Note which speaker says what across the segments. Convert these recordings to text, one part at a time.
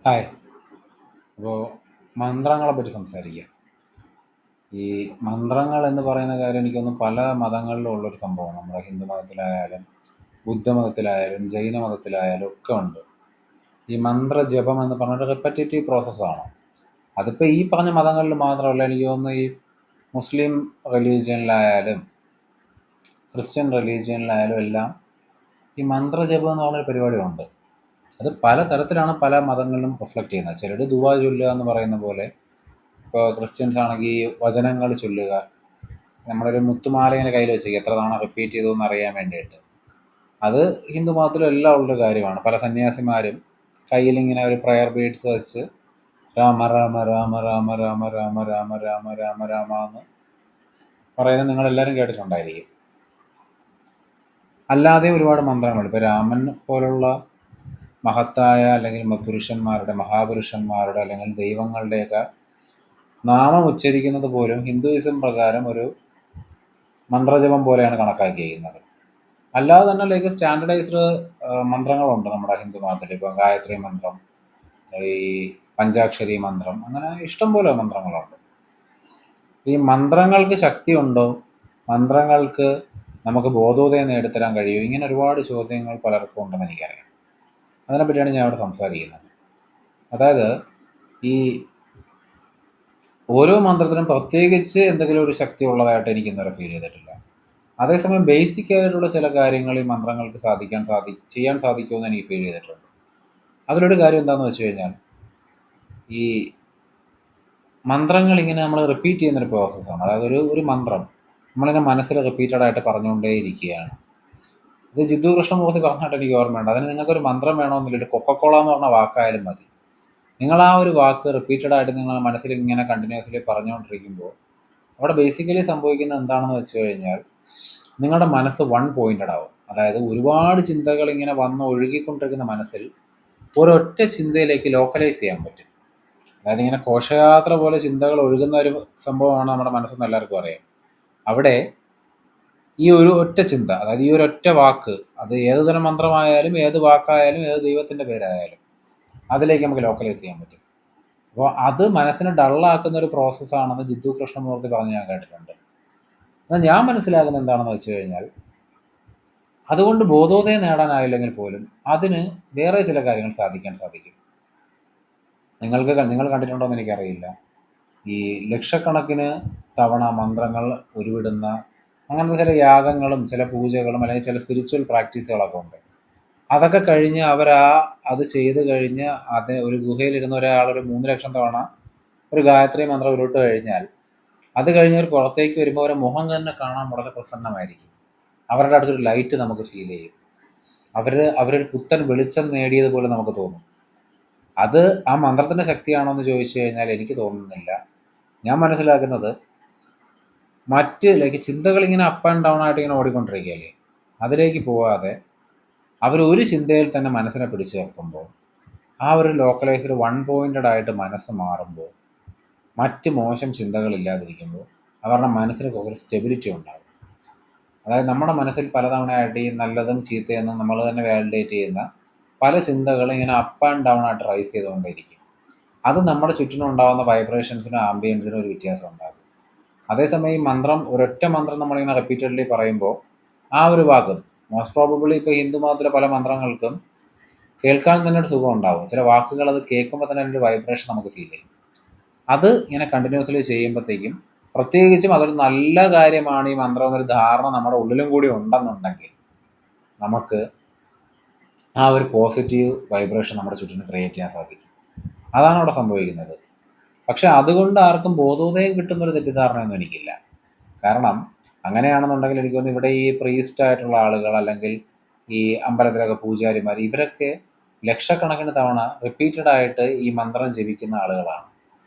Speaker 1: Hi. അപ്പോൾ മന്ത്രങ്ങളെ പറ്റി സംസാരിക്കാം. ഈ മന്ത്രങ്ങൾ എന്ന് പറയുന്ന കാര്യം എനിക്കൊന്ന് പല മതങ്ങളിലും ഉള്ളൊരു സംഭവമാണ്. നമ്മുടെ ഹിന്ദു മതത്തിലായാലും ബുദ്ധമതത്തിലായാലും ജൈന മതത്തിലായാലും ഒക്കെ ഉണ്ട്. ഈ മന്ത്രജപം എന്ന് പറഞ്ഞൊരു റിപ്പറ്റേറ്റീവ് പ്രോസസ്സാണ്. അതിപ്പോൾ ഈ പറഞ്ഞ മതങ്ങളിൽ മാത്രമല്ല, എനിക്ക് തോന്നുന്നു ഈ മുസ്ലിം റിലീജിയനിലായാലും ക്രിസ്ത്യൻ റിലീജിയനിലായാലും എല്ലാം ഈ മന്ത്രജപം എന്ന് പറഞ്ഞൊരു പരിപാടിയുണ്ട്. അത് പല തരത്തിലാണ് പല മതങ്ങളിലും റിഫ്ലക്റ്റ് ചെയ്യുന്നത്. ചിലർ ദുആ ചൊല്ലുക എന്ന് പറയുന്ന പോലെ, ഇപ്പോൾ ക്രിസ്ത്യൻസ് ആണെങ്കിൽ വചനങ്ങൾ ചൊല്ലുക, നമ്മളൊരു മുത്തുമാല ഇങ്ങനെ കയ്യിൽ വെച്ചേക്കുക എത്ര തവണ റിപ്പീറ്റ് ചെയ്തു എന്ന് അറിയാൻ വേണ്ടിയിട്ട്. അത് ഹിന്ദു മതത്തിലും എല്ലാം ഉള്ളൊരു കാര്യമാണ്. പല സന്യാസിമാരും കയ്യിലിങ്ങനെ ഒരു പ്രയർ ബീഡ്സ് വെച്ച് രാമ രാമ രാമ രാമ രാമ രാമ രാമ രാമ രാമ രാമ എന്ന് പറയുന്നത് നിങ്ങളെല്ലാവരും കേട്ടിട്ടുണ്ടായിരിക്കും. അല്ലാതെ ഒരുപാട് മന്ത്രങ്ങളുണ്ട്. ഇപ്പോൾ രാമൻ പോലുള്ള മഹത്തായ അല്ലെങ്കിൽ മഹാപുരുഷന്മാരുടെ അല്ലെങ്കിൽ ദൈവങ്ങളുടെയൊക്കെ നാമം ഉച്ചരിക്കുന്നത് പോലും ഹിന്ദുയിസം പ്രകാരം ഒരു മന്ത്രജപം പോലെയാണ് കണക്കാക്കിയിരിക്കുന്നത്. അല്ലാതെ തന്നെ ലൈക്ക് സ്റ്റാൻഡർഡൈസ്ഡ് മന്ത്രങ്ങളുണ്ട് നമ്മുടെ ഹിന്ദു മതത്തിൽ. ഇപ്പോൾ ഗായത്രി മന്ത്രം, ഈ പഞ്ചാക്ഷരി മന്ത്രം, അങ്ങനെ ഇഷ്ടം പോലെ മന്ത്രങ്ങളുണ്ട്. ഈ മന്ത്രങ്ങൾക്ക് ശക്തിയുണ്ടോ, മന്ത്രങ്ങൾക്ക് നമുക്ക് ബോധോദയം നേടിത്തരാൻ കഴിയും, ഇങ്ങനെ ഒരുപാട് ചോദ്യങ്ങൾ പലർക്കും ഉണ്ടെന്ന് എനിക്കറിയാം. അതിനെപ്പറ്റിയാണ് ഞാൻ ഇവിടെ സംസാരിക്കുന്നത്. അതായത് ഈ ഓരോ മന്ത്രത്തിനും പ്രത്യേകിച്ച് എന്തെങ്കിലും ഒരു ശക്തി ഉള്ളതായിട്ട് എനിക്ക് ഇന്നുവരെ ഫീൽ ചെയ്തിട്ടില്ല. അതേസമയം ബേസിക് ആയിട്ടുള്ള ചില കാര്യങ്ങൾ ഈ മന്ത്രങ്ങൾക്ക് ചെയ്യാൻ സാധിക്കുമെന്ന് എനിക്ക് ഫീൽ ചെയ്തിട്ടുണ്ട്. അതിലൊരു കാര്യം എന്താണെന്ന് വെച്ച് കഴിഞ്ഞാൽ, ഈ മന്ത്രങ്ങൾ ഇങ്ങനെ നമ്മൾ റിപ്പീറ്റ് ചെയ്യുന്നൊരു പ്രോസസ്സാണ്. അതായത് ഒരു മന്ത്രം നമ്മളിങ്ങനെ മനസ്സിൽ റിപ്പീറ്റഡായിട്ട് പറഞ്ഞുകൊണ്ടേ ഇരിക്കുകയാണ്. ഇത് ജിദ്ദു കൃഷ്ണമൂർത്തി പറഞ്ഞിട്ട് എനിക്ക് ഓർമ്മയുണ്ട്. അതിന് നിങ്ങൾക്കൊരു മന്ത്രം വേണമെന്നില്ല, ഒരു കൊക്കക്കോള എന്ന് പറഞ്ഞ വാക്കായാലും മതി. നിങ്ങൾ ആ ഒരു വാക്ക് റിപ്പീറ്റഡായിട്ട് നിങ്ങൾ മനസ്സിൽ ഇങ്ങനെ കണ്ടിന്യൂസ്ലി പറഞ്ഞുകൊണ്ടിരിക്കുമ്പോൾ അവിടെ ബേസിക്കലി സംഭവിക്കുന്നത് എന്താണെന്ന് വെച്ച് കഴിഞ്ഞാൽ, നിങ്ങളുടെ മനസ്സ് വൺ പോയിൻറ്റഡ് ആവും. അതായത് ഒരുപാട് ചിന്തകൾ ഇങ്ങനെ വന്ന് ഒഴുകിക്കൊണ്ടിരിക്കുന്ന മനസ്സിൽ ഒരൊറ്റ ചിന്തയിലേക്ക് ലോക്കലൈസ് ചെയ്യാൻ പറ്റും. അതായത് ഇങ്ങനെ ഘോഷയാത്ര പോലെ ചിന്തകൾ ഒഴുകുന്ന ഒരു സംഭവമാണ് നമ്മുടെ മനസ്സെന്ന് എല്ലാവർക്കും അറിയാം. അവിടെ ഈ ഒരു ഒറ്റ ചിന്ത, അതായത് ഈ ഒരു ഒറ്റ വാക്ക്, അത് ഏത് തരം മന്ത്രമായാലും ഏത് വാക്കായാലും ഏത് ദൈവത്തിൻ്റെ പേരായാലും അതിലേക്ക് നമുക്ക് ലോക്കലൈസ് ചെയ്യാൻ പറ്റും. അപ്പോൾ അത് മനസ്സിനെ ഡള്ളാക്കുന്ന ഒരു പ്രോസസ്സാണെന്ന് ജിദ്ദു കൃഷ്ണമൂർത്തി പറഞ്ഞ് ഞാൻ കേട്ടിട്ടുണ്ട്. എന്നാൽ ഞാൻ മനസ്സിലാക്കുന്നത് എന്താണെന്ന് വെച്ച് കഴിഞ്ഞാൽ, അതുകൊണ്ട് ബോധോദയം നേടാനായില്ലെങ്കിൽ പോലും അതിന് വേറെ ചില കാര്യങ്ങൾ സാധിക്കാൻ സാധിക്കും. നിങ്ങൾ കണ്ടിട്ടുണ്ടോ എന്ന് എനിക്കറിയില്ല. ഈ ലക്ഷക്കണക്കിന് തവണ മന്ത്രങ്ങൾ ഉരുവിടുന്ന അങ്ങനത്തെ ചില യാഗങ്ങളും ചില പൂജകളും അല്ലെങ്കിൽ ചില സ്പിരിച്വൽ പ്രാക്ടീസുകളൊക്കെ ഉണ്ട്. അതൊക്കെ കഴിഞ്ഞ് അത് ചെയ്ത് കഴിഞ്ഞ് അത് ഒരു ഗുഹയിലിരുന്ന ഒരാൾ ഒരു 3 ലക്ഷം തവണ ഒരു ഗായത്രി മന്ത്രം ഉരുവിട്ട് കഴിഞ്ഞാൽ അത് കഴിഞ്ഞ് ഒരു പുറത്തേക്ക് വരുമ്പോൾ അവരുടെ മുഖം തന്നെ കാണാൻ വളരെ പ്രസന്നമായിരിക്കും. അവരുടെ അടുത്തൊരു ലൈറ്റ് നമുക്ക് ഫീൽ ചെയ്യും. അവരൊരു പുത്തൻ വെളിച്ചം നേടിയതുപോലെ നമുക്ക് തോന്നും. അത് ആ മന്ത്രത്തിൻ്റെ ശക്തിയാണോ എന്ന് ചോദിച്ചു കഴിഞ്ഞാൽ എനിക്ക് തോന്നുന്നില്ല. ഞാൻ മനസ്സിലാക്കുന്നത് ലൈക്ക് ചിന്തകളിങ്ങനെ അപ്പ് ആൻഡ് ഡൗൺ ആയിട്ട് ഇങ്ങനെ ഓടിക്കൊണ്ടിരിക്കുകയല്ലേ, അതിലേക്ക് പോവാതെ അവരൊരു ചിന്തയിൽ തന്നെ മനസ്സിനെ പിടിച്ചു നിർത്തുമ്പോൾ, ആ ഒരു ലോക്കലൈസ്ഡ് വൺ പോയിൻറ്റഡ് ആയിട്ട് മനസ്സ് മാറുമ്പോൾ, മറ്റ് മോശം ചിന്തകളില്ലാതിരിക്കുമ്പോൾ അവരുടെ മനസ്സിന് ഒരു സ്റ്റെബിലിറ്റി ഉണ്ടാകും. അതായത് നമ്മുടെ മനസ്സിൽ പലതവണയായിട്ട് ഈ നല്ലതും ചീത്തയെന്നും നമ്മൾ തന്നെ വാലിഡേറ്റ് ചെയ്യുന്ന പല ചിന്തകളും ഇങ്ങനെ അപ്പ് ആൻഡ് ഡൗൺ ആയിട്ട് റൈസ് ചെയ്തുകൊണ്ടേയിരിക്കും. അത് നമ്മുടെ ചുറ്റിനും ഉണ്ടാകുന്ന വൈബ്രേഷൻസിനും ആംബിയൻസിനും ഒരു വ്യത്യാസം ഉണ്ടാകും. അതേസമയം ഈ ഒരൊറ്റ മന്ത്രം നമ്മളിങ്ങനെ റിപ്പീറ്റഡ്ലി പറയുമ്പോൾ ആ ഒരു വാക്ക് മോസ്റ്റ് പ്രോബബിളി ഇപ്പോൾ ഹിന്ദു മതത്തിലെ പല മന്ത്രങ്ങൾക്കും കേൾക്കാൻ തന്നെ ഒരു സുഖം ഉണ്ടാകും. ചില വാക്കുകൾ അത് കേൾക്കുമ്പോൾ തന്നെ അതിൻ്റെ വൈബ്രേഷൻ നമുക്ക് ഫീൽ ചെയ്യും. അത് ഇങ്ങനെ കണ്ടിന്യൂസ്ലി ചെയ്യുമ്പോഴത്തേക്കും, പ്രത്യേകിച്ചും അതൊരു നല്ല കാര്യമാണ് ഈ മന്ത്രം എന്നൊരു ധാരണ നമ്മുടെ ഉള്ളിലും കൂടി ഉണ്ടെന്നുണ്ടെങ്കിൽ, നമുക്ക് ആ ഒരു പോസിറ്റീവ് വൈബ്രേഷൻ നമ്മുടെ ചുറ്റിനും ക്രിയേറ്റ് ചെയ്യാൻ സാധിക്കും. അതാണ് അവിടെ സംഭവിക്കുന്നത്. പക്ഷെ അതുകൊണ്ട് ആർക്കും ബോധോദയം കിട്ടുന്നൊരു തെറ്റിദ്ധാരണയൊന്നും എനിക്കില്ല. കാരണം അങ്ങനെയാണെന്നുണ്ടെങ്കിൽ എനിക്ക് തോന്നുന്നു ഇവിടെ ഈ പ്രീസ്റ്റായിട്ടുള്ള ആളുകൾ അല്ലെങ്കിൽ ഈ അമ്പലത്തിലൊക്കെ പൂജാരിമാർ, ഇവരൊക്കെ ലക്ഷക്കണക്കിന് തവണ റിപ്പീറ്റഡായിട്ട് ഈ മന്ത്രം ജപിക്കുന്ന ആളുകളാണ്.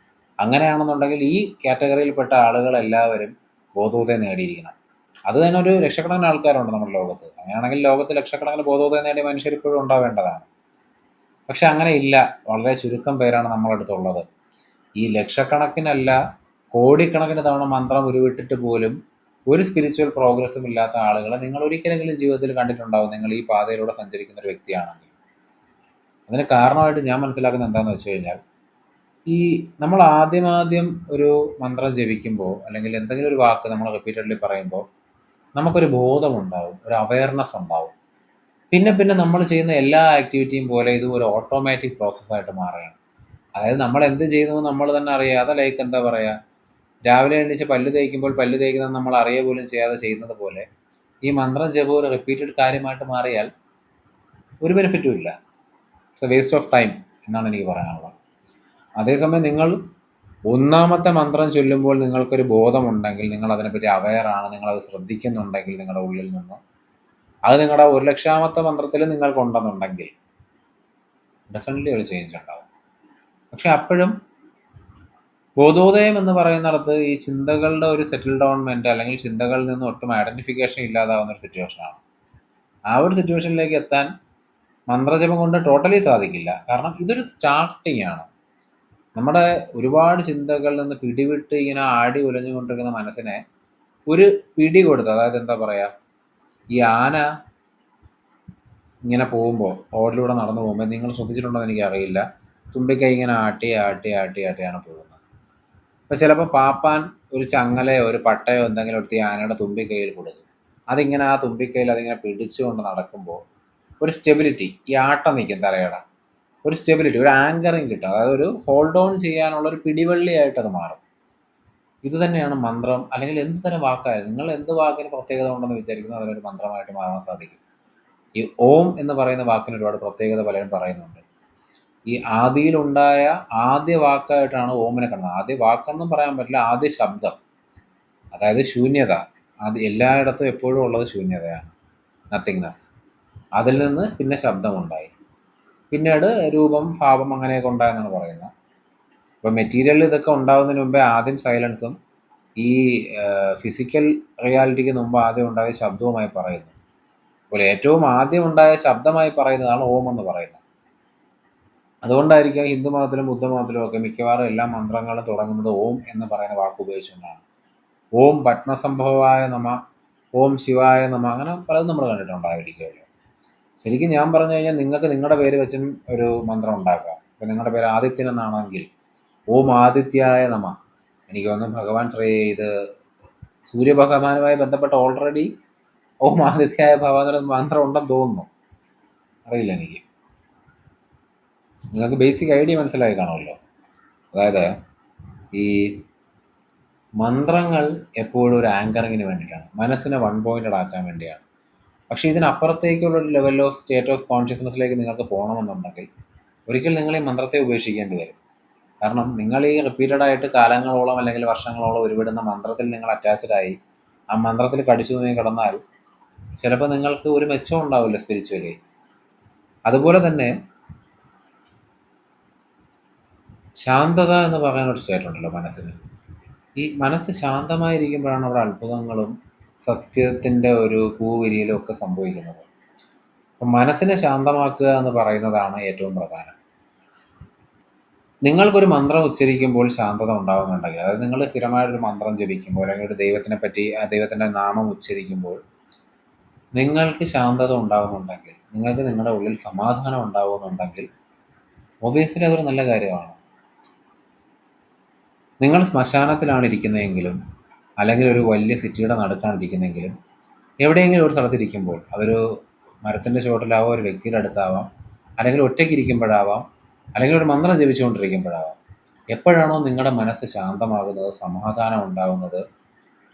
Speaker 1: അങ്ങനെയാണെന്നുണ്ടെങ്കിൽ ഈ കാറ്റഗറിയിൽപ്പെട്ട ആളുകളെല്ലാവരും ബോധോദയം നേടിയിരിക്കണം. അത് തന്നെ ഒരു ലക്ഷക്കണക്കിന് ആൾക്കാരുണ്ട് നമ്മുടെ ലോകത്ത്. അങ്ങനെയാണെങ്കിൽ ലോകത്ത് ലക്ഷക്കണക്കിന് ബോധോദയം നേടിയ മനുഷ്യർ ഇപ്പോഴും ഉണ്ടാവേണ്ടതാണ്. പക്ഷെ അങ്ങനെ ഇല്ല. വളരെ ചുരുക്കം പേരാണ് നമ്മളടുത്തുള്ളത്. ഈ ലക്ഷക്കണക്കിനല്ല, കോടിക്കണക്കിന് തവണ മന്ത്രം ഉരുവിട്ടിട്ട് പോലും ഒരു സ്പിരിച്വൽ പ്രോഗ്രസ്സും ഇല്ലാത്ത ആളുകളെ നിങ്ങൾ ഒരിക്കലെങ്കിലും ജീവിതത്തിൽ കണ്ടിട്ടുണ്ടാവും, നിങ്ങൾ ഈ പാതയിലൂടെ സഞ്ചരിക്കുന്ന ഒരു വ്യക്തിയാണെങ്കിൽ. അതിന് കാരണമായിട്ട് ഞാൻ മനസ്സിലാക്കുന്നത് എന്താണെന്ന് വെച്ച് കഴിഞ്ഞാൽ, ഈ നമ്മൾ ആദ്യം ഒരു മന്ത്രം ജപിക്കുമ്പോൾ അല്ലെങ്കിൽ എന്തെങ്കിലും ഒരു വാക്ക് നമ്മൾ റിപ്പീറ്റഡ്ലി പറയുമ്പോൾ നമുക്കൊരു ബോധമുണ്ടാവും, ഒരു അവയർനെസ് ഉണ്ടാവും. പിന്നെ നമ്മൾ ചെയ്യുന്ന എല്ലാ ആക്ടിവിറ്റിയും പോലെ ഇത് ഒരു ഓട്ടോമാറ്റിക് പ്രോസസ്സായിട്ട് മാറുകയാണ്. അതായത് നമ്മൾ എന്ത് ചെയ്യുന്നു നമ്മൾ തന്നെ അറിയാതെ, ലൈക്ക് എന്താ പറയുക, രാവിലെ എണീച്ച് പല്ല് തേക്കുമ്പോൾ പല്ല് തേക്കുന്നത് നമ്മൾ അറിയുക പോലും ചെയ്യാതെ ചെയ്യുന്നത് പോലെ ഈ മന്ത്രം ജപം ഒരു റിപ്പീറ്റഡ് കാര്യമായിട്ട് മാറിയാൽ ഒരു ബെനിഫിറ്റും ഇല്ല. It's A waste of time എന്നാണ് എനിക്ക് പറയാനുള്ളത്. അതേസമയം നിങ്ങൾ ഒന്നാമത്തെ മന്ത്രം ചൊല്ലുമ്പോൾ നിങ്ങൾക്കൊരു ബോധമുണ്ടെങ്കിൽ, നിങ്ങൾ അതിനെപ്പറ്റി അവെയറാണ്, നിങ്ങളത് ശ്രദ്ധിക്കുന്നുണ്ടെങ്കിൽ നിങ്ങളുടെ ഉള്ളിൽ നിന്ന്, അത് നിങ്ങളുടെ 1,00,000-ാമത്തെ മന്ത്രത്തിൽ നിങ്ങൾക്കുണ്ടെന്നുണ്ടെങ്കിൽ ഡെഫിനറ്റ്ലി ഒരു ചേഞ്ച് ഉണ്ടാവും. പക്ഷെ അപ്പോഴും ബോധോദയം എന്ന് പറയുന്നിടത്ത് ഈ ചിന്തകളുടെ ഒരു സെറ്റിൽ ഡൗൺമെൻറ്റ് അല്ലെങ്കിൽ ചിന്തകളിൽ നിന്ന് ഒട്ടും ഐഡൻറ്റിഫിക്കേഷൻ ഇല്ലാതാവുന്ന ഒരു സിറ്റുവേഷനാണ്. ആ ഒരു സിറ്റുവേഷനിലേക്ക് എത്താൻ മന്ത്രജപം കൊണ്ട് ടോട്ടലി സാധിക്കില്ല. കാരണം ഇതൊരു സ്റ്റാർട്ടിങ് ആണ്. നമ്മുടെ ഒരുപാട് ചിന്തകളിൽ നിന്ന് പിടിവിട്ട് ഇങ്ങനെ ആടി ഉലഞ്ഞുകൊണ്ടിരിക്കുന്ന മനസ്സിനെ ഒരു പിടി കൊടുത്ത്, അതായത് എന്താ പറയുക, ഈ ആന ഇങ്ങനെ പോകുമ്പോൾ, റോഡിലൂടെ നടന്നു പോകുമ്പോൾ, നിങ്ങൾ ശ്രദ്ധിച്ചിട്ടുണ്ടോ എന്ന് എനിക്കറിയില്ല, തുമ്പിക്കൈ ഇങ്ങനെ ആട്ടിയാണ് പോകുന്നത്. അപ്പോൾ ചിലപ്പോൾ പാപ്പാൻ ഒരു ചങ്ങലയോ ഒരു പട്ടയോ എന്തെങ്കിലും എടുത്ത് ഈ ആനയുടെ തുമ്പിക്കൈയിൽ കൊടുക്കും. അതിങ്ങനെ ആ തുമ്പിക്കൈയിൽ അതിങ്ങനെ പിടിച്ചുകൊണ്ട് നടക്കുമ്പോൾ ഒരു സ്റ്റെബിലിറ്റി, ഈ ആട്ടം നിൽക്കും തലയുടെ, ഒരു സ്റ്റെബിലിറ്റി, ഒരു ആങ്കറിങ് കിട്ടും. അതായത് ഒരു ഹോൾഡ് ഓൺ ചെയ്യാനുള്ള ഒരു പിടിവള്ളിയായിട്ട് അത് മാറും. ഇത് തന്നെയാണ് മന്ത്രം, അല്ലെങ്കിൽ എന്ത് തരം വാക്കായാലും നിങ്ങൾ എന്ത് വാക്കിന് പ്രത്യേകത ഉണ്ടെന്ന് വിചാരിക്കുന്നത് അതിനൊരു മന്ത്രമായിട്ട് മാറാൻ സാധിക്കും. ഈ ഓം എന്ന് പറയുന്ന വാക്കിന് ഒരുപാട് പ്രത്യേകത പലരും പറയുന്നുണ്ട്. ഈ ആദിയിലുണ്ടായ ആദ്യ വാക്കായിട്ടാണ് ഓമിനെ കാണുന്നത്. ആദ്യ വാക്കെന്നും പറയാൻ പറ്റില്ല, ആദ്യ ശബ്ദം, അതായത് ശൂന്യത. അത് എല്ലായിടത്തും എപ്പോഴും ഉള്ളത് ശൂന്യതയാണ്, നത്തിങ്നെസ്. അതിൽ നിന്ന് പിന്നെ ശബ്ദമുണ്ടായി, പിന്നീട് രൂപം, ഭാവം അങ്ങനെയൊക്കെ ഉണ്ടായെന്നാണ് പറയുന്നത്. ഇപ്പോൾ മെറ്റീരിയലിൽ ഇതൊക്കെ ഉണ്ടാകുന്നതിന് മുമ്പേ ആദ്യം സൈലൻസും ഈ ഫിസിക്കൽ റിയാലിറ്റിക്ക് മുമ്പ് ആദ്യം ഉണ്ടായ ശബ്ദവുമായി പറയുന്നു. അപ്പോൾ ഏറ്റവും ആദ്യം ഉണ്ടായ ശബ്ദമായി പറയുന്നതാണ് ഓം എന്ന് പറയുന്നത്. അതുകൊണ്ടായിരിക്കും ഹിന്ദു മതത്തിലും ബുദ്ധമതത്തിലും ഒക്കെ മിക്കവാറും എല്ലാ മന്ത്രങ്ങളും തുടങ്ങുന്നത് ഓം എന്ന് പറയുന്ന വാക്ക് ഉപയോഗിച്ചുകൊണ്ടാണ്. ഓം പത്മസംഭവായ നമ, ഓം ശിവായ നമ, അങ്ങനെ പലതും നമ്മൾ കണ്ടിട്ടുണ്ടായിരിക്കുമല്ലോ. ശരിക്കും ഞാൻ പറഞ്ഞു കഴിഞ്ഞാൽ നിങ്ങൾക്ക് നിങ്ങളുടെ പേര് വെച്ചും ഒരു മന്ത്രം ഉണ്ടാക്കാം. ഇപ്പം നിങ്ങളുടെ പേര് ആദിത്യൻ എന്നാണെങ്കിൽ ഓം ആദിത്യായ നമ. എനിക്ക് തോന്നുന്നു ഭഗവാൻ ഇത് സൂര്യഭഗവാനുമായി ബന്ധപ്പെട്ട് ഓൾറെഡി ഓം ആദിത്യായ ഭഗവാൻ മന്ത്രം ഉണ്ടെന്ന് തോന്നുന്നു, അറിയില്ല എനിക്ക്. നിങ്ങൾക്ക് ബേസിക് ഐഡിയ മനസ്സിലായി കാണുമല്ലോ. അതായത് ഈ മന്ത്രങ്ങൾ എപ്പോഴും ഒരു ആങ്കറിങ്ങിന് വേണ്ടിയിട്ടാണ്, മനസ്സിനെ വൺ പോയിൻറ്റഡ് ആക്കാൻ വേണ്ടിയാണ്. പക്ഷേ ഇതിനപ്പുറത്തേക്കുള്ള ഒരു ലെവൽ ഓഫ് സ്റ്റേറ്റ് ഓഫ് കോൺഷ്യസ്നെസ്സിലേക്ക് നിങ്ങൾക്ക് പോകണമെന്നുണ്ടെങ്കിൽ ഒരിക്കൽ നിങ്ങൾ ഈ മന്ത്രത്തെ ഉപേക്ഷിക്കേണ്ടി വരും. കാരണം നിങ്ങൾ ഈ റിപ്പീറ്റഡായിട്ട് കാലങ്ങളോളം അല്ലെങ്കിൽ വർഷങ്ങളോളം ഉരുവിടുന്ന മന്ത്രത്തിൽ നിങ്ങൾ അറ്റാച്ച്ഡായി ആ മന്ത്രത്തിൽ കടിച്ചു തൂങ്ങി കിടന്നാൽ ചിലപ്പോൾ നിങ്ങൾക്ക് ഒരു മെച്ചം ഉണ്ടാവില്ല സ്പിരിച്വലി. അതുപോലെ തന്നെ ശാന്തത എന്ന് പറയുന്നൊരു സ്റ്റേറ്റ് ഉണ്ടല്ലോ മനസ്സിന്. ഈ മനസ്സ് ശാന്തമായിരിക്കുമ്പോഴാണ് അവിടെ അത്ഭുതങ്ങളും സത്യത്തിൻ്റെ ഒരു പൂവിരിയലും ഒക്കെ സംഭവിക്കുന്നത്. അപ്പം മനസ്സിനെ ശാന്തമാക്കുക എന്ന് പറയുന്നതാണ് ഏറ്റവും പ്രധാനം. നിങ്ങൾക്കൊരു മന്ത്രം ഉച്ചരിക്കുമ്പോൾ ശാന്തത ഉണ്ടാകുന്നുണ്ടെങ്കിൽ, അതായത് നിങ്ങൾ സ്ഥിരമായിട്ടൊരു മന്ത്രം ജപിക്കുമ്പോൾ അല്ലെങ്കിൽ ഒരു ദൈവത്തിനെ പറ്റി ദൈവത്തിൻ്റെ നാമം ഉച്ചരിക്കുമ്പോൾ നിങ്ങൾക്ക് ശാന്തത ഉണ്ടാകുന്നുണ്ടെങ്കിൽ, നിങ്ങൾക്ക് നിങ്ങളുടെ ഉള്ളിൽ സമാധാനം ഉണ്ടാകുന്നുണ്ടെങ്കിൽ ഒബിയസ്ലി അതൊരു നല്ല കാര്യമാണ്. നിങ്ങൾ ശ്മശാനത്തിലാണ് ഇരിക്കുന്നതെങ്കിലും അല്ലെങ്കിൽ ഒരു വലിയ സിറ്റിയുടെ നടുക്കാണ് ഇരിക്കുന്നതെങ്കിലും എവിടെയെങ്കിലും ഒരു സ്ഥലത്തിരിക്കുമ്പോൾ, അതൊരു മരത്തിൻ്റെ ചുവട്ടിലാവാം, ഒരു വ്യക്തിയുടെ അടുത്താവാം, അല്ലെങ്കിൽ ഒറ്റയ്ക്ക് ഇരിക്കുമ്പോഴാവാം, അല്ലെങ്കിൽ ഒരു മന്ത്രം ജപിച്ചുകൊണ്ടിരിക്കുമ്പോഴാവാം, എപ്പോഴാണോ നിങ്ങളുടെ മനസ്സ് ശാന്തമാകുന്നത്, സമാധാനം ഉണ്ടാകുന്നത്,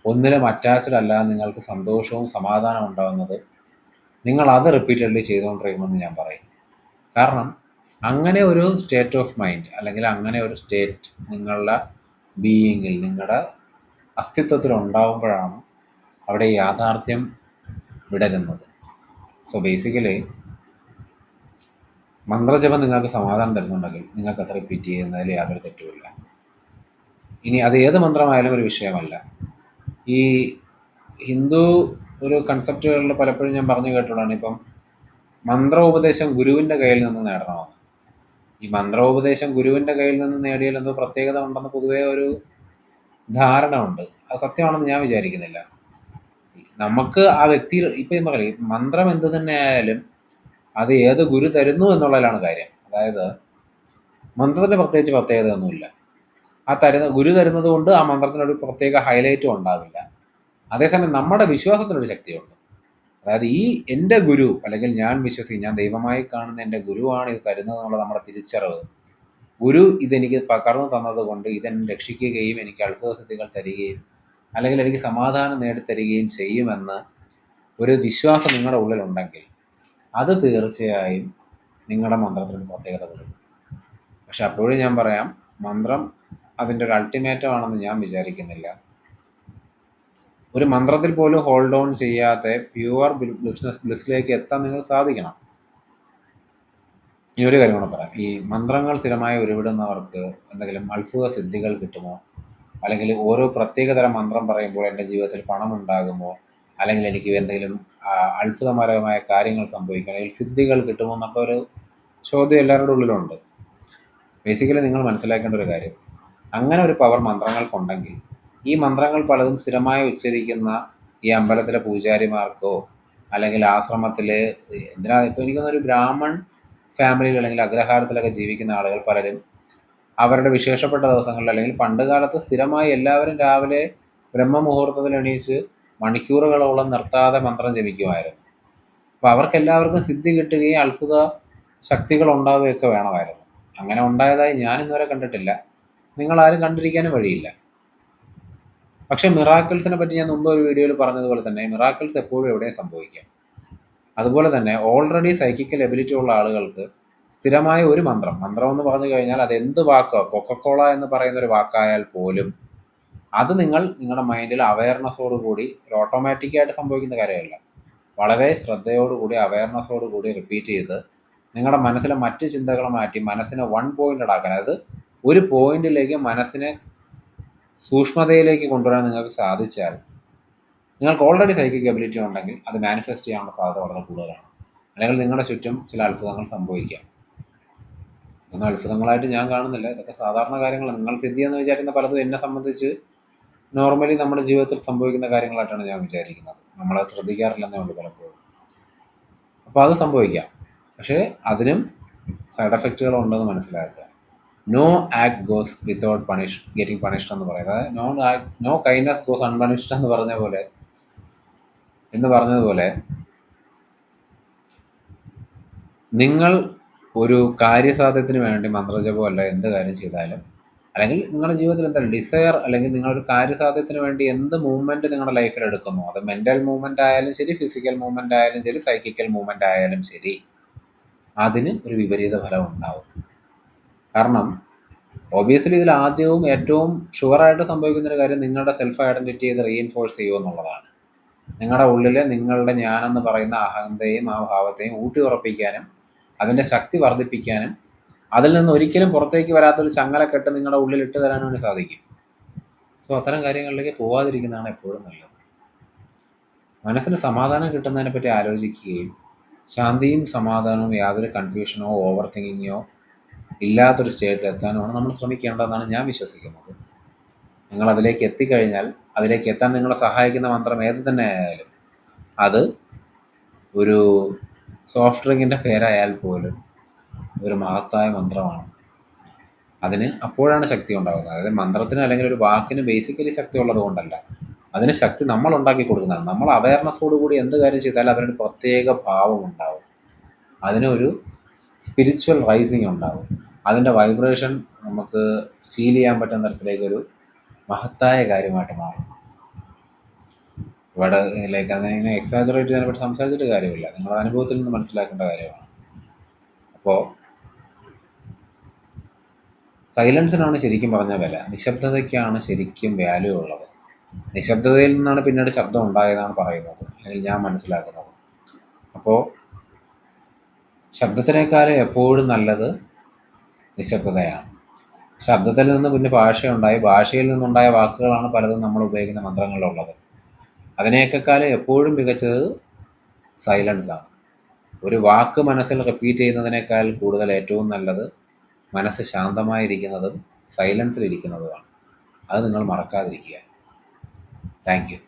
Speaker 1: ഒന്നിലും അറ്റാച്ച്ഡ് അല്ലാതെ നിങ്ങൾക്ക് സന്തോഷവും സമാധാനം ഉണ്ടാകുന്നത്, നിങ്ങളത് റിപ്പീറ്റഡ്ലി ചെയ്തുകൊണ്ടിരിക്കുമെന്ന് ഞാൻ പറയും. കാരണം അങ്ങനെ ഒരു സ്റ്റേറ്റ് ഓഫ് മൈൻഡ് അല്ലെങ്കിൽ അങ്ങനെ ഒരു സ്റ്റേറ്റ് നിങ്ങളുടെ ബീയിങ്ങിൽ, നിങ്ങളുടെ അസ്തിത്വത്തിൽ ഉണ്ടാകുമ്പോഴാണ് അവിടെ യാഥാർത്ഥ്യം വിടരുന്നത്. സോ ബേസിക്കലി മന്ത്രജപം നിങ്ങൾക്ക് സമാധാനം തരുന്നുണ്ടെങ്കിൽ നിങ്ങൾക്ക് അത് റിപ്പീറ്റ് ചെയ്യുന്നതിൽ യാതൊരു തെറ്റുമില്ല. ഇനി അത് ഏത് മന്ത്രമായാലും ഒരു വിഷയമല്ല. ഈ ഹിന്ദു ഒരു കൺസെപ്റ്റുകളിൽ പലപ്പോഴും ഞാൻ പറഞ്ഞു കേട്ടുള്ളതാണ്, ഇപ്പം മന്ത്രോപദേശം ഗുരുവിൻ്റെ കയ്യിൽ നിന്ന് നേടണമെന്ന്. ഈ മന്ത്രോപദേശം ഗുരുവിൻ്റെ കയ്യിൽ നിന്ന് നേടിയാൽ എന്തോ പ്രത്യേകത ഉണ്ടെന്ന് പൊതുവേ ഒരു ധാരണ ഉണ്ട്. അത് സത്യമാണെന്ന് ഞാൻ വിചാരിക്കുന്നില്ല. നമുക്ക് ആ വ്യക്തി ഇപ്പം പറയും, മന്ത്രം എന്ത് തന്നെ ആയാലും അത് ഏത് ഗുരു തരുന്നു എന്നുള്ളതിലാണ് കാര്യം. അതായത് മന്ത്രത്തിന് പ്രത്യേകിച്ച് പ്രത്യേകതയൊന്നുമില്ല. ഗുരു തരുന്നത് കൊണ്ട് ആ മന്ത്രത്തിനൊരു പ്രത്യേക ഹൈലൈറ്റും ഉണ്ടാവില്ല. അതേസമയം നമ്മുടെ വിശ്വാസത്തിനൊരു ശക്തിയുണ്ട്. അതായത് ഈ എൻ്റെ ഗുരു, അല്ലെങ്കിൽ ഞാൻ വിശ്വസിക്കും, ഞാൻ ദൈവമായി കാണുന്ന എൻ്റെ ഗുരുവാണ് ഇത് തരുന്നത് എന്നുള്ള നമ്മുടെ തിരിച്ചറിവ്, ഗുരു ഇതെനിക്ക് പകർന്നു തന്നത് കൊണ്ട് ഇതെന്നെ രക്ഷിക്കുകയും എനിക്ക് അത്ഭുത സിദ്ധികൾ തരികയും അല്ലെങ്കിൽ എനിക്ക് സമാധാനം നേടിത്തരികയും ചെയ്യുമെന്ന് ഒരു വിശ്വാസം നിങ്ങളുടെ ഉള്ളിലുണ്ടെങ്കിൽ അത് തീർച്ചയായും നിങ്ങളുടെ മന്ത്രത്തിനൊരു പ്രത്യേകത കൊടുക്കും. പക്ഷെ അപ്പോഴും ഞാൻ പറയാം, മന്ത്രം അതിൻ്റെ ഒരു അൾട്ടിമേറ്റം ആണെന്ന് ഞാൻ വിചാരിക്കുന്നില്ല. ഒരു മന്ത്രത്തിൽ പോലും ഹോൾഡ് ഓൺ ചെയ്യാതെ പ്യുവർ ബ്ലിസ്സിലേക്ക് എത്താൻ നിങ്ങൾക്ക് സാധിക്കണം. ഈ ഒരു കാര്യം കൂടെ പറയാം. ഈ മന്ത്രങ്ങൾ സ്ഥിരമായി ഉരുവിടുന്നവർക്ക് എന്തെങ്കിലും അത്ഭുത സിദ്ധികൾ കിട്ടുമോ, അല്ലെങ്കിൽ ഓരോ പ്രത്യേകതരം മന്ത്രം പറയുമ്പോൾ എൻ്റെ ജീവിതത്തിൽ പണം ഉണ്ടാകുമോ, അല്ലെങ്കിൽ എനിക്ക് എന്തെങ്കിലും അത്ഭുതകരമായ കാര്യങ്ങൾ സംഭവിക്കും, അല്ലെങ്കിൽ സിദ്ധികൾ കിട്ടുമോ എന്നൊക്കെ ഒരു ചോദ്യം എല്ലാവരുടെ ഉള്ളിലുണ്ട്. ബേസിക്കലി നിങ്ങൾ മനസ്സിലാക്കേണ്ട ഒരു കാര്യം, അങ്ങനെ ഒരു പവർ മന്ത്രങ്ങൾക്കുണ്ടെങ്കിൽ ഈ മന്ത്രങ്ങൾ പലതും സ്ഥിരമായി ഉച്ചരിക്കുന്ന ഈ അമ്പലത്തിലെ പൂജാരിമാർക്കോ അല്ലെങ്കിൽ ആശ്രമത്തിൽ, എന്തിനാ ഇപ്പോൾ എനിക്കൊന്നൊരു ബ്രാഹ്മൺ ഫാമിലിയിൽ അല്ലെങ്കിൽ അഗ്രഹാരത്തിലൊക്കെ ജീവിക്കുന്ന ആളുകൾ പലരും അവരുടെ വിശേഷപ്പെട്ട ദിവസങ്ങളിൽ, അല്ലെങ്കിൽ പണ്ട് കാലത്ത് സ്ഥിരമായി എല്ലാവരും രാവിലെ ബ്രഹ്മമുഹൂർത്തത്തിൽ എണീച്ച് മണിക്കൂറുകളോളം നിർത്താതെ മന്ത്രം ജപിക്കുമായിരുന്നു. അപ്പോൾ അവർക്കെല്ലാവർക്കും സിദ്ധി കിട്ടുകയും അത്ഭുത ശക്തികൾ ഉണ്ടാവുകയൊക്കെ വേണമായിരുന്നു. അങ്ങനെ ഉണ്ടായതായി ഞാൻ ഇന്നുവരെ കണ്ടിട്ടില്ല, നിങ്ങളാരും കണ്ടിരിക്കാനും വഴിയില്ല. പക്ഷേ മിറാക്കിൾസിനെ പറ്റി ഞാൻ മുമ്പ് ഒരു വീഡിയോയിൽ പറഞ്ഞതുപോലെ തന്നെ മിറാക്കിൾസ് എപ്പോഴും എവിടെയും സംഭവിക്കാം. അതുപോലെ തന്നെ ഓൾറെഡി സൈക്കിക്കൽ എബിലിറ്റി ഉള്ള ആളുകൾക്ക് സ്ഥിരമായ ഒരു മന്ത്രം എന്ന് പറഞ്ഞു കഴിഞ്ഞാൽ അത് എന്ത് വാക്കോ, കൊക്കക്കോള എന്ന് പറയുന്ന ഒരു വാക്കായാൽ പോലും അത് നിങ്ങളുടെ മൈൻഡിൽ അവയർനെസ്സോട് കൂടി ഒരു ഓട്ടോമാറ്റിക്കായിട്ട് സംഭവിക്കുന്ന കാര്യമല്ല, വളരെ ശ്രദ്ധയോടുകൂടി അവയർനെസ്സോട് കൂടി റിപ്പീറ്റ് ചെയ്ത് നിങ്ങളുടെ മനസ്സിലെ മറ്റ് ചിന്തകൾ മാറ്റി മനസ്സിനെ വൺ പോയിൻ്റഡ് ആക്കാൻ, അതായത് ഒരു പോയിന്റിലേക്ക് മനസ്സിനെ സൂക്ഷ്മതയിലേക്ക് കൊണ്ടുവരാൻ നിങ്ങൾക്ക് സാധിച്ചാൽ, നിങ്ങൾക്ക് ഓൾറെഡി സൈക്കിക് എബിലിറ്റി ഉണ്ടെങ്കിൽ അത് മാനിഫെസ്റ്റ് ചെയ്യാനുള്ള സാധ്യത വളരെ കൂടുതലാണ്. അല്ലെങ്കിൽ നിങ്ങളുടെ ചുറ്റും ചില അത്ഭുതങ്ങൾ സംഭവിക്കാം. ഇതൊന്നും അത്ഭുതങ്ങളായിട്ട് ഞാൻ കാണുന്നില്ല, ഇതൊക്കെ സാധാരണ കാര്യങ്ങൾ. നിങ്ങൾ സിദ്ധി എന്ന് വിചാരിക്കുന്ന പലതും എന്നെ സംബന്ധിച്ച് നോർമലി നമ്മുടെ ജീവിതത്തിൽ സംഭവിക്കുന്ന കാര്യങ്ങളായിട്ടാണ് ഞാൻ വിചാരിക്കുന്നത്. നമ്മളത് ശ്രദ്ധിക്കാറില്ലെന്നേ ഉള്ളൂ പലപ്പോഴും. അപ്പോൾ അത് സംഭവിക്കാം, പക്ഷേ അതിനും സൈഡ് എഫക്റ്റുകൾ ഉണ്ടെന്ന് മനസ്സിലാക്കുക. No act goes without getting punished എന്ന് പറയുന്നത്, നോ കൈൻഡ്നസ് ഗോസ് അൺപണിഷ്ഡ് എന്ന് പറഞ്ഞതുപോലെ നിങ്ങൾ ഒരു കാര്യസാധ്യത്തിന് വേണ്ടി മന്ത്രജപം അല്ല എന്ത് കാര്യം ചെയ്താലും, അല്ലെങ്കിൽ നിങ്ങളുടെ ജീവിതത്തിൽ എന്തായാലും ഡിസയർ, അല്ലെങ്കിൽ നിങ്ങളൊരു കാര്യസാധ്യത്തിന് വേണ്ടി എന്ത് മൂവ്മെൻറ്റ് നിങ്ങളുടെ ലൈഫിൽ എടുക്കുന്നു, അത് മെൻ്റൽ മൂവ്മെൻ്റ് ആയാലും ശരി, ഫിസിക്കൽ മൂവ്മെൻ്റ് ആയാലും ശരി, സൈക്കിക്കൽ മൂവ്മെൻ്റ് ആയാലും ശരി, അതിന് ഒരു വിപരീത ഫലം ഉണ്ടാവും. കാരണം ഒബിയസ്ലി ഇതിൽ ആദ്യവും ഏറ്റവും ഷുവറായിട്ട് സംഭവിക്കുന്നൊരു കാര്യം നിങ്ങളുടെ സെൽഫ് ഐഡൻറ്റിറ്റി ഇത് റീഇൻഫോഴ്സ് ചെയ്യുക എന്നുള്ളതാണ്. നിങ്ങളുടെ ഉള്ളിലെ നിങ്ങളുടെ ഞാനെന്ന് പറയുന്ന അഹന്തയും ആ ഭാവത്തെയും ഊട്ടി ഉറപ്പിക്കാനും അതിൻ്റെ ശക്തി വർദ്ധിപ്പിക്കാനും അതിൽ നിന്ന് ഒരിക്കലും പുറത്തേക്ക് വരാത്തൊരു ചങ്ങലക്കെട്ട് നിങ്ങളുടെ ഉള്ളിൽ ഇട്ട് തരാൻ വേണ്ടി സാധിക്കും. സോ അത്തരം കാര്യങ്ങളിലേക്ക് പോവാതിരിക്കുന്നതാണ് എപ്പോഴും നല്ലത്. മനസ്സിന് സമാധാനം കിട്ടുന്നതിനെ പറ്റി ആലോചിക്കുകയും ശാന്തിയും സമാധാനവും യാതൊരു കൺഫ്യൂഷനോ ഓവർ തിങ്കിങ്ങോ ഇല്ലാത്തൊരു സ്റ്റേറ്റിൽ എത്താനുമാണ് നമ്മൾ ശ്രമിക്കേണ്ടതെന്നാണ് ഞാൻ വിശ്വസിക്കുന്നത്. നിങ്ങൾ അതിലേക്ക് എത്തിക്കഴിഞ്ഞാൽ, അതിലേക്ക് എത്താൻ നിങ്ങളെ സഹായിക്കുന്ന മന്ത്രം ഏത് തന്നെ ആയാലും, അത് ഒരു സോഫ്റ്റ് ഡ്രിങ്കിൻ്റെ പേരായാൽ പോലും ഒരു മഹത്തായ മന്ത്രമാണ്. അതിന് അപ്പോഴാണ് ശക്തി ഉണ്ടാകുന്നത്. അതായത് മന്ത്രത്തിന് അല്ലെങ്കിൽ ഒരു വാക്കിന് ബേസിക്കലി ശക്തി ഉള്ളത് കൊണ്ടല്ല, അതിന് ശക്തി നമ്മൾ ഉണ്ടാക്കി കൊടുക്കുന്നതാണ്. നമ്മൾ അവയർനെസ്സോടുകൂടി എന്ത് കാര്യം ചെയ്താലും അതിനൊരു പ്രത്യേക ഭാവം ഉണ്ടാവും, അതിനൊരു സ്പിരിച്വൽ റൈസിങ് ഉണ്ടാവും, അതിൻ്റെ വൈബ്രേഷൻ നമുക്ക് ഫീൽ ചെയ്യാൻ പറ്റുന്ന തരത്തിലേക്കൊരു മഹത്തായ കാര്യമായിട്ട് മാറും. ഇവിടെ അതിനെ എക്സാജറേറ്റ് ചെയ്യാനെ പറ്റി സംസാരിച്ചിട്ട് കാര്യമില്ല, നിങ്ങളുടെ അനുഭവത്തിൽ നിന്ന് മനസ്സിലാക്കേണ്ട കാര്യമാണ്. അപ്പോൾ സൈലൻസിനാണ് ശരിക്കും പറഞ്ഞ വില, നിശബ്ദതയ്ക്കാണ് ശരിക്കും വാല്യൂ ഉള്ളത്. നിശബ്ദതയിൽ നിന്നാണ് പിന്നീട് ശബ്ദം ഉണ്ടായതെന്നാണ് പറയുന്നത്, അല്ലെങ്കിൽ ഞാൻ മനസ്സിലാക്കുന്നത്. അപ്പോൾ ശബ്ദത്തിനേക്കാളും എപ്പോഴും നല്ലത് നിശബ്ദതയാണ്. ശബ്ദത്തിൽ നിന്ന് പിന്നെ ഭാഷയുണ്ടായി, ഭാഷയിൽ നിന്നുണ്ടായ വാക്കുകളാണ് പലതും നമ്മൾ ഉപയോഗിക്കുന്ന മന്ത്രങ്ങളിലുള്ളത്. അതിനേക്കാളും എപ്പോഴും മികച്ചത് സൈലൻസാണ്. ഒരു വാക്ക് മനസ്സിൽ റിപ്പീറ്റ് ചെയ്യുന്നതിനേക്കാൾ കൂടുതൽ ഏറ്റവും നല്ലത് മനസ്സ് ശാന്തമായിരിക്കുന്നതും സൈലൻസിലിരിക്കുന്നതുമാണ്. അത് നിങ്ങൾ മറക്കാതിരിക്കുക. Thank you.